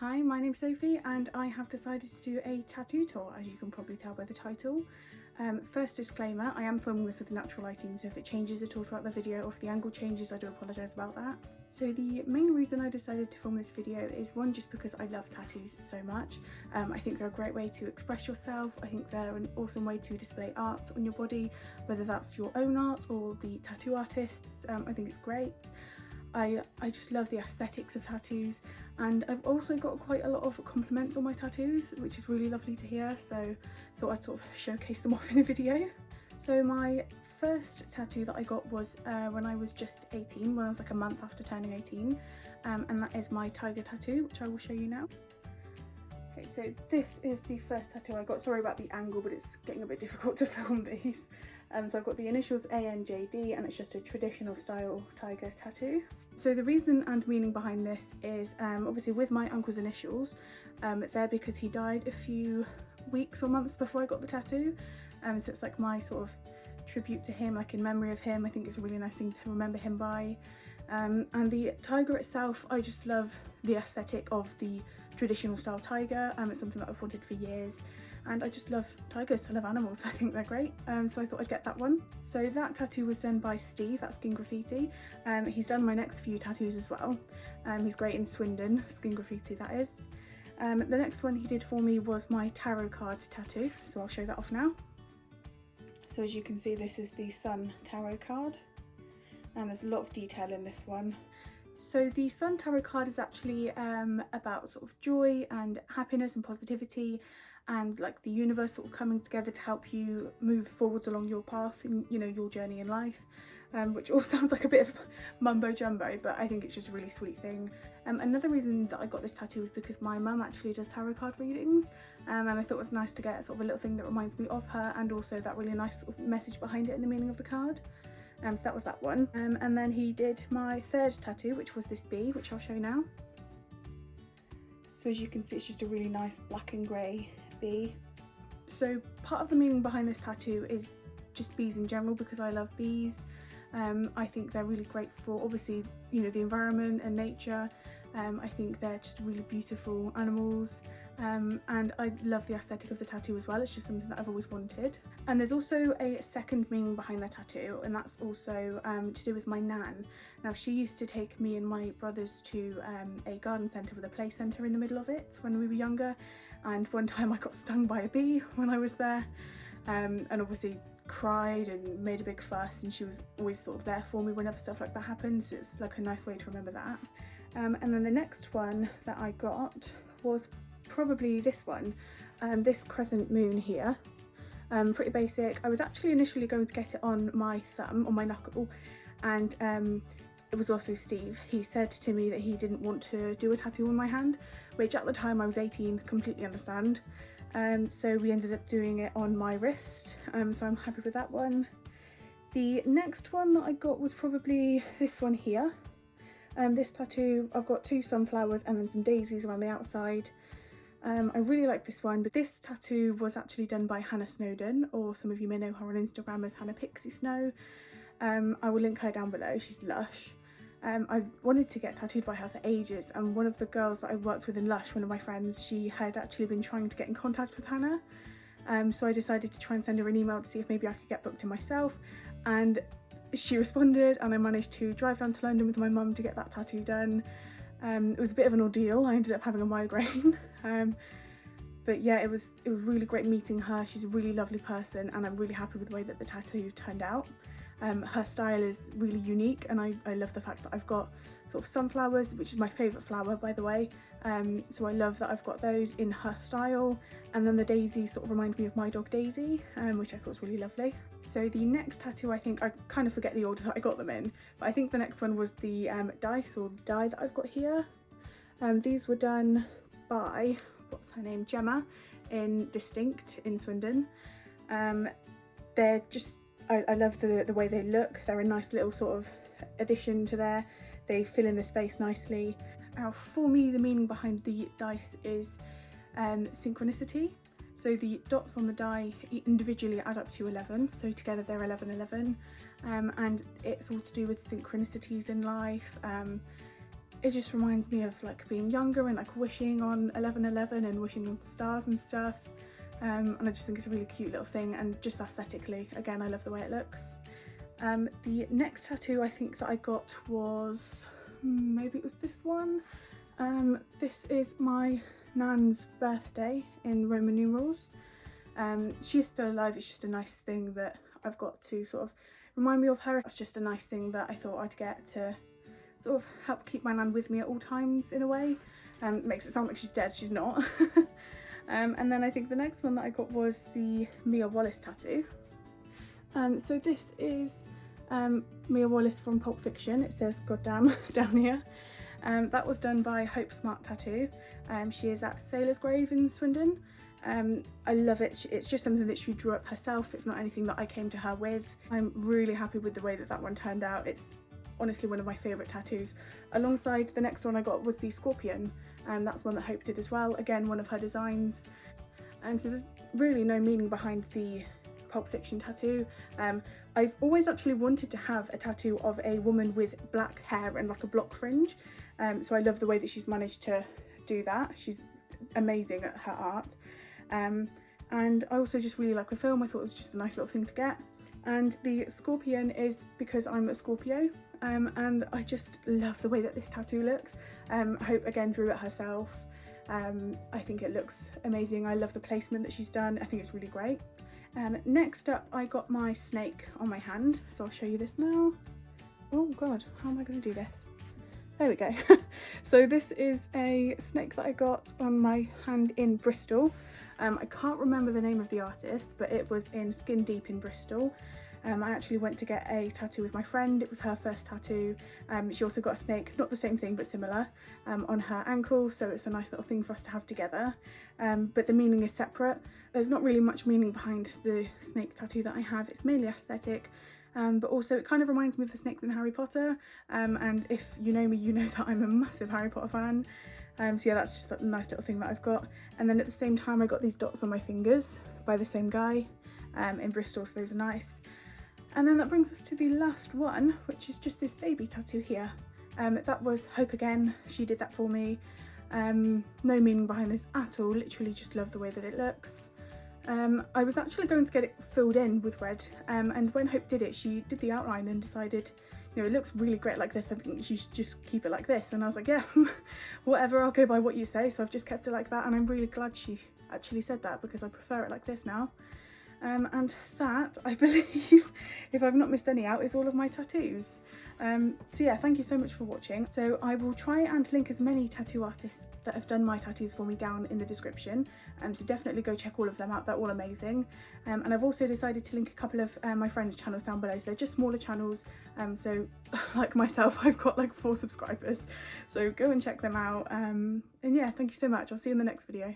Hi, my name's Sophie and I have decided to do a tattoo tour, as you can probably tell by the title. First disclaimer, I am filming this with natural lighting, so if it changes at all throughout the video or if the angle changes, I do apologise about that. So the main reason I decided to film this video is one, just because I love tattoos so much. I think they're a great way to express yourself. I think they're an awesome way to display art on your body, whether that's your own art or the tattoo artist's. I think it's great. I just love the aesthetics of tattoos, and I've also got quite a lot of compliments on my tattoos, which is really lovely to hear, so thought I'd sort of showcase them off in a video. So my first tattoo that I got was when I was just 18, when I was like a month after turning 18, and that is my tiger tattoo, which I will show you now. Okay, so this is the first tattoo I got. Sorry about the angle, but it's getting a bit difficult to film these. So I've got the initials ANJD, and it's just a traditional style tiger tattoo. So the reason and meaning behind this is obviously with my uncle's initials, they're because he died a few weeks or months before I got the tattoo. So it's like my sort of tribute to him, like in memory of him. I think it's a really nice thing to remember him by. And the tiger itself, I just love the aesthetic of the traditional style tiger. It's something that I've wanted for years, and I just love tigers. I love animals. I think they're great. So I thought I'd get that one. So that tattoo was done by Steve at Skin Graffiti. He's done my next few tattoos as well. He's great in Swindon, Skin Graffiti that is. The next one he did for me was my tarot card tattoo, so I'll show that off now. So as you can see, this is the Sun tarot card, and there's a lot of detail in this one. So the Sun tarot card is actually about sort of joy and happiness and positivity, and like the universe sort of coming together to help you move forwards along your path and, you know, your journey in life, which all sounds like a bit of mumbo jumbo, but I think it's just a really sweet thing. Another reason that I got this tattoo is because my mum actually does tarot card readings, and I thought it was nice to get sort of a little thing that reminds me of her, and also that really nice sort of message behind it and the meaning of the card. So that was that one. And then he did my third tattoo, which was this bee, which I'll show now. So as you can see, it's just a really nice black and grey bee. So part of the meaning behind this tattoo is just bees in general, because I love bees. I think they're really great for, obviously, you know, the environment and nature. I think they're just really beautiful animals. And I love the aesthetic of the tattoo as well. It's just something that I've always wanted. And there's also a second meaning behind the tattoo, and that's also to do with my nan. Now, she used to take me and my brothers to a garden centre with a play centre in the middle of it when we were younger, and one time I got stung by a bee when I was there, and obviously cried and made a big fuss, and she was always sort of there for me whenever stuff like that happened, so it's like a nice way to remember that. And then the next one that I got was probably this one, this crescent moon here. Pretty basic. I was actually initially going to get it on my thumb, on my knuckle, and it was also Steve. He said to me that he didn't want to do a tattoo on my hand, which at the time I was 18, completely understand. So we ended up doing it on my wrist, so I'm happy with that one. The next one that I got was probably this one here. This tattoo, I've got two sunflowers and then some daisies around the outside. I really like this one, but this tattoo was actually done by Hannah Snowdon, or some of you may know her on Instagram as Hannah Pixie Snow. I will link her down below, she's lush. I wanted to get tattooed by her for ages, and one of the girls that I worked with in Lush, one of my friends, she had actually been trying to get in contact with Hannah. So I decided to try and send her an email to see if maybe I could get booked in myself, and she responded, and I managed to drive down to London with my mum to get that tattoo done. It was a bit of an ordeal. I ended up having a migraine. But yeah, it was really great meeting her. She's a really lovely person, and I'm really happy with the way that the tattoo turned out. Her style is really unique, and I love the fact that I've got sort of sunflowers, which is my favourite flower, by the way. So I love that I've got those in her style, and then the daisies sort of remind me of my dog Daisy, which I thought was really lovely. So the next tattoo, I think, I kind of forget the order that I got them in, but I think the next one was the dice or die that I've got here. These were done by, what's her name, Gemma, in Distinct in Swindon. They're just, I love the way they look. They're a nice little sort of addition to there. They fill in the space nicely. Now, for me, the meaning behind the dice is synchronicity. So the dots on the die individually add up to 11, so together they're 1111, and it's all to do with synchronicities in life. it just reminds me of like being younger and like wishing on 11/11 and wishing on stars and stuff. And I just think it's a really cute little thing, and just aesthetically, again, I love the way it looks. The next tattoo I think that I got was, maybe it was this one. This is my nan's birthday in Roman numerals. She's still alive, it's just a nice thing that I've got to sort of remind me of her. It's just a nice thing that I thought I'd get to sort of help keep my nan with me at all times in a way. Makes it sound like she's dead, she's not. And then I think the next one that I got was the Mia Wallace tattoo. So this is Mia Wallace from Pulp Fiction. It says "Goddamn" down here. That was done by Hope Smart Tattoo. She is at Sailor's Grave in Swindon. I love it. It's just something that she drew up herself. It's not anything that I came to her with. I'm really happy with the way that that one turned out. It's honestly one of my favourite tattoos. Alongside the next one I got was the Scorpion, and that's one that Hope did as well. Again, one of her designs. So there's really no meaning behind the Pulp Fiction tattoo. I've always actually wanted to have a tattoo of a woman with black hair and like a block fringe. So I love the way that she's managed to do that. She's amazing at her art. And I also just really like the film. I thought it was just a nice little thing to get. And the Scorpion is because I'm a Scorpio, and I just love the way that this tattoo looks. Hope again drew it herself. I think it looks amazing. I love the placement that she's done. I think it's really great. Next up I got my snake on my hand, so I'll show you this now. Oh god, how am I going to do this? There we go. So this is a snake that I got on my hand in Bristol. I can't remember the name of the artist, but it was in Skin Deep in Bristol. I actually went to get a tattoo with my friend. It was her first tattoo. She also got a snake, not the same thing but similar, on her ankle, so it's a nice little thing for us to have together. But the meaning is separate. There's not really much meaning behind the snake tattoo that I have. It's mainly aesthetic, but also it kind of reminds me of the snakes in Harry Potter. And if you know me, you know that I'm a massive Harry Potter fan. So yeah, that's just a nice little thing that I've got. And then at the same time I got these dots on my fingers by the same guy in Bristol, so those are nice. And then that brings us to the last one, which is just this baby tattoo here. That was Hope again. She did that for me. No meaning behind this at all, literally just love the way that it looks. I was actually going to get it filled in with red, and when Hope did it, she did the outline and decided, you know, it looks really great like this, I think you should just keep it like this. And I was like, yeah, whatever, I'll go by what you say. So I've just kept it like that, and I'm really glad she actually said that, because I prefer it like this now. And that, I believe, if I've not missed any out, is all of my tattoos. So yeah, thank you so much for watching. So I will try and link as many tattoo artists that have done my tattoos for me down in the description. So definitely go check all of them out, they're all amazing. And I've also decided to link a couple of my friends' channels down below. So they're just smaller channels, so like myself, I've got like 4 subscribers. So go and check them out. And yeah, thank you so much. I'll see you in the next video.